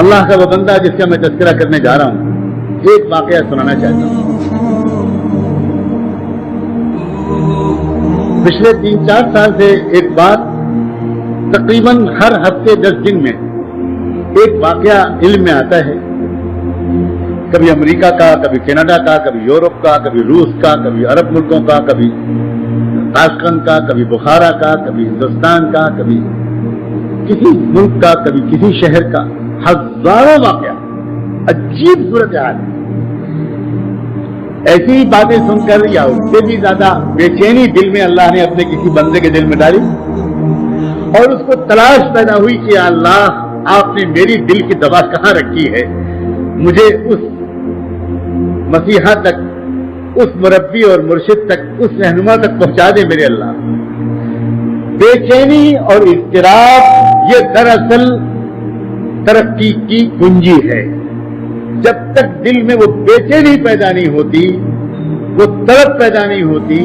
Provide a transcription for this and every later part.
اللہ کا وہ بندہ جس کا میں تذکرہ کرنے جا رہا ہوں، ایک واقعہ سنانا چاہتا ہوں۔ پچھلے 3-4 سال سے ایک بات تقریباً ہر ہفتے 10 دن میں ایک واقعہ علم میں آتا ہے، کبھی امریکہ کا، کبھی کینیڈا کا، کبھی یورپ کا، کبھی روس کا، کبھی عرب ملکوں کا، کبھی تاشقند کا، کبھی بخارا کا، کبھی ہندوستان کا، کبھی کسی ملک کا، کبھی کسی شہر کا، ہزاروں واقعہ، عجیب صورتحال۔ ایسی ہی باتیں سن کر یا اس سے بھی زیادہ بے چینی دل میں اللہ نے اپنے کسی بندے کے دل میں ڈالی، اور اس کو تلاش پیدا ہوئی کہ اللہ آپ نے میری دل کی دوا کہاں رکھی ہے، مجھے اس مسیحا تک، اس مربی اور مرشد تک، اس رہنما تک پہنچا دے میرے اللہ۔ بے چینی اور اضطراب یہ دراصل ترقی کی کنجی ہے۔ جب تک دل میں وہ بے چینی پیدا نہیں ہوتی، وہ طلب پیدا نہیں ہوتی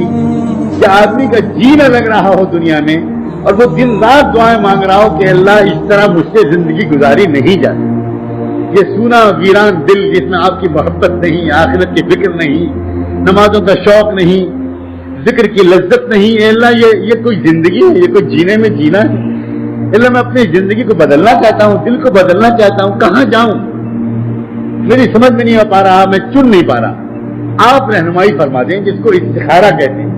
کہ آدمی کا جینا لگ رہا ہو دنیا میں، اور وہ دن رات دعائیں مانگ رہا ہو کہ اللہ اس طرح مجھ سے زندگی گزاری نہیں جاتی، یہ سونا ویران دل جس میں آپ کی محبت نہیں، آخرت کی فکر نہیں، نمازوں کا شوق نہیں، ذکر کی لذت نہیں، اے اللہ یہ کوئی زندگی ہے؟ یہ کوئی جینے میں جینا ہے؟ اللہ میں اپنی زندگی کو بدلنا چاہتا ہوں، دل کو بدلنا چاہتا ہوں، کہاں جاؤں؟ میری سمجھ میں نہیں آ پا رہا، میں چن نہیں پا رہا۔ آپ رہنمائی فرما دیں، جس کو استخارہ کہتے ہیں۔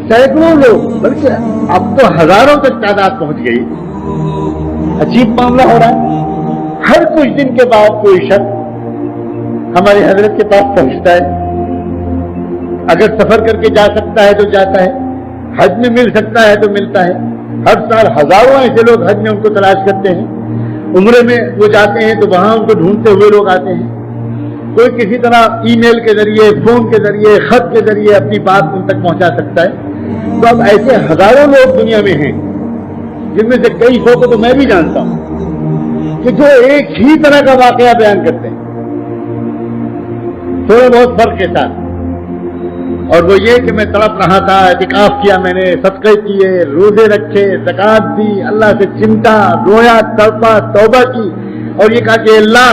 سینکڑوں لوگ، بلکہ اب تو ہزاروں تک تعداد پہنچ گئی۔ عجیب معاملہ ہو رہا ہے، ہر کچھ دن کے بعد کوئی شخص ہماری حضرت کے پاس پہنچتا ہے، اگر سفر کر کے جا سکتا ہے تو جاتا ہے، حج میں مل سکتا ہے تو ملتا ہے۔ ہر سال ہزاروں ایسے لوگ حج میں ان کو تلاش کرتے ہیں، عمرے میں وہ جاتے ہیں تو وہاں ان کو ڈھونڈتے ہوئے لوگ آتے ہیں۔ کوئی کسی طرح ای میل کے ذریعے، فون کے ذریعے، خط کے ذریعے اپنی بات ان تک پہنچا سکتا ہے۔ تو اب ایسے ہزاروں لوگ دنیا میں ہیں، جن میں سے کئی سو کو تو میں بھی جانتا ہوں، کہ جو ایک ہی طرح کا واقعہ بیان کرتے ہیں، تھوڑے بہت فرق کے ساتھ، اور وہ یہ کہ میں تڑپ رہا تھا، اعتکاف کیا میں نے، صدقے کیے، روزے رکھے، زکات دی، اللہ سے چمٹا، رویا، تڑپا، توبہ کی، اور یہ کہا کہ اللہ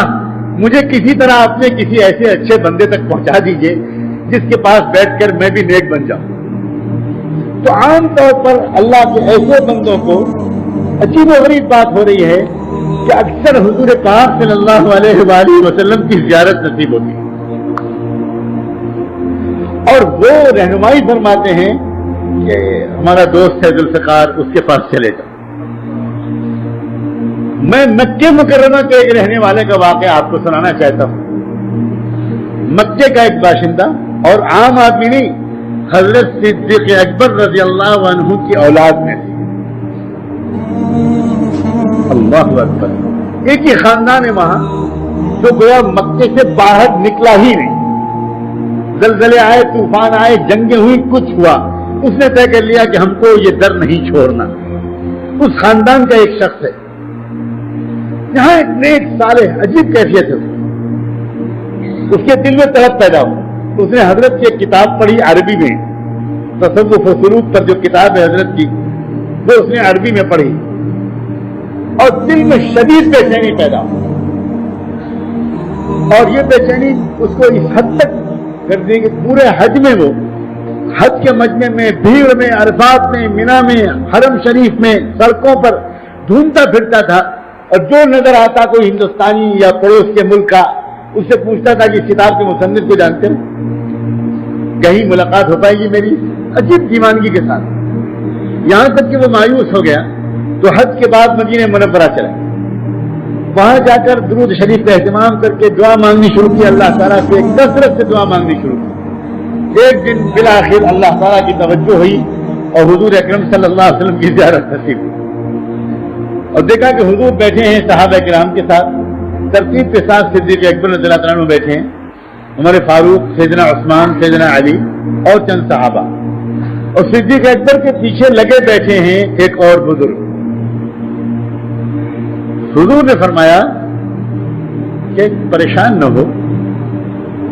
مجھے کسی طرح اپنے کسی ایسے اچھے بندے تک پہنچا دیجئے جس کے پاس بیٹھ کر میں بھی نیک بن جاؤں۔ تو عام طور پر اللہ کے ایسے بندوں کو عجیب و غریب بات ہو رہی ہے کہ اکثر حضور پاک صلی اللہ علیہ وآلہ وسلم کی زیارت نصیب ہوتی ہے، اور وہ رہنمائی فرماتے ہیں کہ ہمارا دوست ہے ذوالفقار، اس کے پاس چلے جاؤ۔ میں مکہ مکرمہ کے ایک رہنے والے کا واقعہ آپ کو سنانا چاہتا ہوں۔ مکے کا ایک باشندہ اور عام آدمی نہیں، حضرت صدیق اکبر رضی اللہ عنہ کی اولاد میں تھی۔ اللہ اکبر، ایک ہی خاندان ہے وہاں، جو گویا مکے سے باہر نکلا ہی نہیں۔ زلزلے آئے، طوفان آئے، جنگیں ہوئی، کچھ ہوا، اس نے طے کر لیا کہ ہم کو یہ در نہیں چھوڑنا۔ اس خاندان کا ایک شخص ہے، یہاں ایک نیک صالح، عجیب کیفیت ہے، اس کے دل میں طلب پیدا ہو۔ اس نے حضرت کی ایک کتاب پڑھی عربی میں، تصوف و سلوک پر جو کتاب ہے حضرت کی، وہ اس نے عربی میں پڑھی، اور دل میں شدید بے چینی پیدا ہو، اور یہ بے چینی اس کو اس حد تک کر دی کہ پورے حج میں، وہ حج کے مجمع میں، بھیڑ میں، عرفات میں، مینا میں، حرم شریف میں، سڑکوں پر ڈھونڈتا پھرتا تھا، اور جو نظر آتا کوئی ہندوستانی یا پڑوس کے ملک کا، اس سے پوچھتا تھا کہ اس کتاب کے مصنف کو جانتے ہیں، کہیں ملاقات ہو پائے گی میری؟ عجیب دیوانگی کے ساتھ، یہاں تک کہ وہ مایوس ہو گیا تو حج کے بعد مدینہ منورہ چلا، وہاں جا کر درود شریف کا اہتمام کر کے دعا مانگنی شروع کی، اللہ تعالیٰ سے کثرت سے دعا مانگنی شروع کی۔ ایک دن بالآخر اللہ تعالیٰ کی توجہ ہوئی اور حضور اکرم صلی اللہ علیہ وسلم کی زیارت نصیب ہوئی، اور دیکھا کہ حضور بیٹھے ہیں صحابہ کرام کے ساتھ، ترتیب کے ساتھ صدیق اکبر رضی اللہ عنہ بیٹھے ہیں، عمر فاروق، سیدنا عثمان، سیدنا علی اور چند صحابہ، اور صدیق اکبر کے پیچھے لگے بیٹھے ہیں ایک اور بزرگ۔ حضور نے فرمایا کہ پریشان نہ ہو،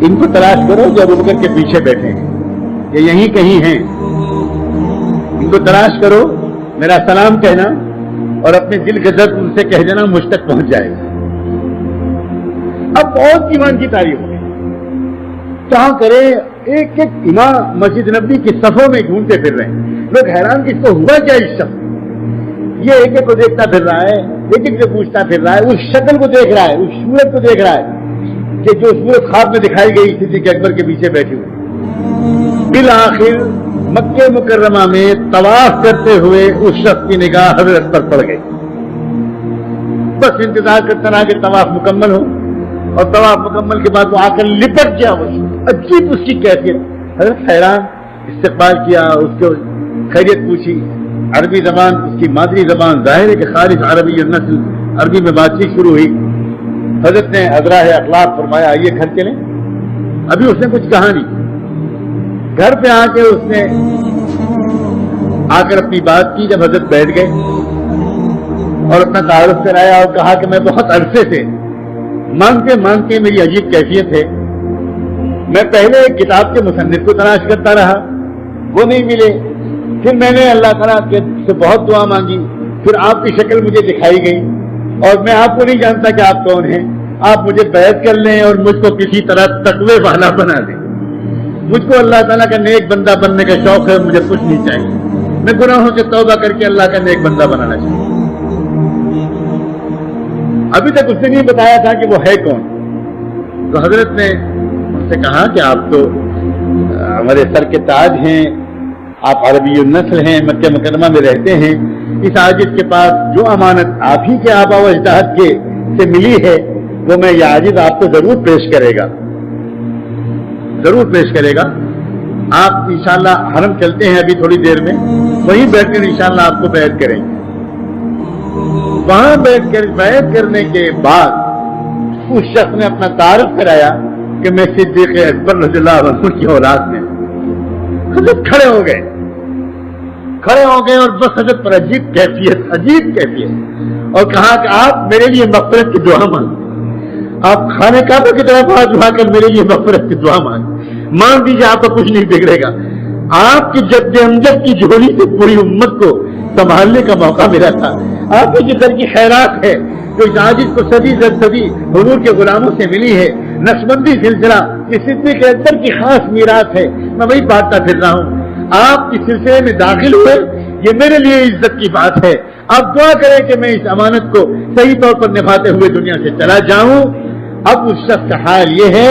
ان کو تلاش کرو جو ابو بکر کے پیچھے بیٹھے ہیں، یہ یہیں کہیں ہیں، ان کو تلاش کرو، میرا سلام کہنا اور اپنے دل کے درد ان سے کہہ دینا، مجھ تک پہنچ جائے گا۔ اب بہت ایمان کی تعریف ہو گئی. کہاں کرے ایک ایک امام مسجد نبوی کی صفوں میں گھومتے پھر رہے ہیں. لوگ حیران کہ اس کو ہوا کیا اس شخص. یہ ایک ایک کو دیکھتا پھر رہا ہے, ایک ایک سے پوچھتا پھر رہا ہے, اس شکل کو دیکھ رہا ہے, اس صورت کو دیکھ رہا ہے کہ جو صورت خواب میں دکھائی گئی صدیق اکبر کے پیچھے بیٹھی ہوئی. بالآخر مکہ مکرمہ میں طواف کرتے ہوئے اس شخص کی نگاہ حضرت پر پڑ گئی. بس انتظار کرتا رہا کہ طواف مکمل ہو, اور طواف مکمل کے بعد وہ آ کر لپٹ گیا. وہ عجیب اس کی کیفیت. حضرت حیران, استقبال کیا, اس کو خیریت پوچھی. عربی زبان اس کی مادری زبان, ظاہر ہے کہ خالص عربی نسل, عربی میں بات چیت شروع ہوئی. حضرت نے ازراہ اخلاق فرمایا آئیے گھر چلیں. ابھی اس نے کچھ کہا نہیں. گھر پہ آ کے اس نے آ کر اپنی بات کی. جب حضرت بیٹھ گئے اور اپنا تعارف کرایا اور کہا کہ میں بہت عرصے سے مانگتے مانگتے میری عجیب کیفیت ہے, میں پہلے ایک کتاب کے مصنف کو تلاش کرتا رہا, وہ نہیں ملے. پھر میں نے اللہ تعالیٰ سے بہت دعا مانگی, پھر آپ کی شکل مجھے دکھائی گئی, اور میں آپ کو نہیں جانتا کہ آپ کون ہیں. آپ مجھے بیعت کر لیں اور مجھ کو کسی طرح تقوی والا بنا دیں. مجھ کو اللہ تعالیٰ کا نیک بندہ بننے کا شوق ہے, مجھے کچھ نہیں چاہیے. میں گناہوں سے توبہ کر کے اللہ کا نیک بندہ بنانا چاہیے. ابھی تک اس نے نہیں بتایا تھا کہ وہ ہے کون. تو حضرت نے ان سے کہا کہ آپ تو ہمارے سر کے تاج ہیں, آپ عربی النسل ہیں, مکہ مکرمہ میں رہتے ہیں. اس عاجز کے پاس جو امانت آپ ہی کے آبا و اجداد کے سے ملی ہے وہ میں یہ عاجز آپ کو ضرور پیش کرے گا, ضرور پیش کرے گا. آپ انشاءاللہ حرم چلتے ہیں ابھی تھوڑی دیر میں, وہیں بیٹھ کر انشاءاللہ آپ کو بیعت کریں گے. وہاں بیٹھ کر بیعت کرنے کے بعد اس شخص نے اپنا تعارف کرایا کہ میں صدیق اکبر رضی اللہ عنہ کی اولاد میں. حضرت کھڑے ہو گئے اور بس حضرت پر عجیب کیفیت, اور کہا کہ آپ میرے لیے مغفرت کی دعا مانگ. آپ خانے کعبہ کی طرف ہاتھ اٹھا کر میرے لیے مغفرت کی دعا مانگ دیجیے, آپ کا کچھ نہیں بگڑے گا. آپ کی جد امجد کی جھولی سے پوری امت کو سنبھالنے کا موقع ملا تھا. آپ کے جسر کی خیرات ہے جو اس عاجز کو صدی در صدی حضور کے غلاموں سے ملی ہے. نقشبندی سلسلہ یہ صدیق اکبر کی خاص میراث ہے, میں وہی بانٹتا پھر رہا ہوں. آپ اس سلسلے میں داخل ہوئے, یہ میرے لیے عزت کی بات ہے. آپ دعا کریں کہ میں اس امانت کو صحیح طور پر نبھاتے ہوئے دنیا سے چلا جاؤں. اب اس شخص کا حال یہ ہے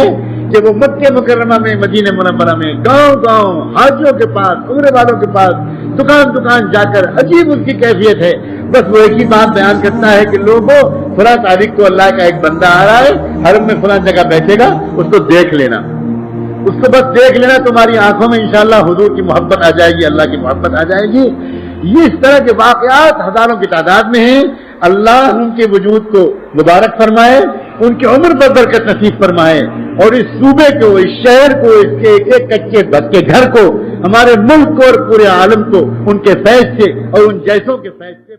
کہ وہ مکہ مکرمہ میں, مدینہ منورہ میں گاؤں گاؤں حاجیوں کے پاس, عمرے والوں کے پاس, دکان دکان جا کر عجیب اس کی کیفیت ہے. بس وہ ایک ہی بات بیان کرتا ہے کہ لوگوں فلاں تاریخ کو اللہ کا ایک بندہ آ رہا ہے, حرم میں فلاں جگہ بیٹھے گا, اس کو دیکھ لینا, اس کو بس دیکھ لینا, تمہاری آنکھوں میں انشاءاللہ حضور کی محبت آ جائے گی, اللہ کی محبت آ جائے گی. یہ اس طرح کے واقعات ہزاروں کی تعداد میں ہیں. اللہ ان کے وجود کو مبارک فرمائے, ان کی عمر پر برکت نصیب فرمائے, اور اس صوبے کو, اس شہر کو, اس کے ایک ایک کچے بچے گھر کو, ہمارے ملک کو اور پورے عالم کو ان کے فیض سے اور ان جیسوں کے فیض سے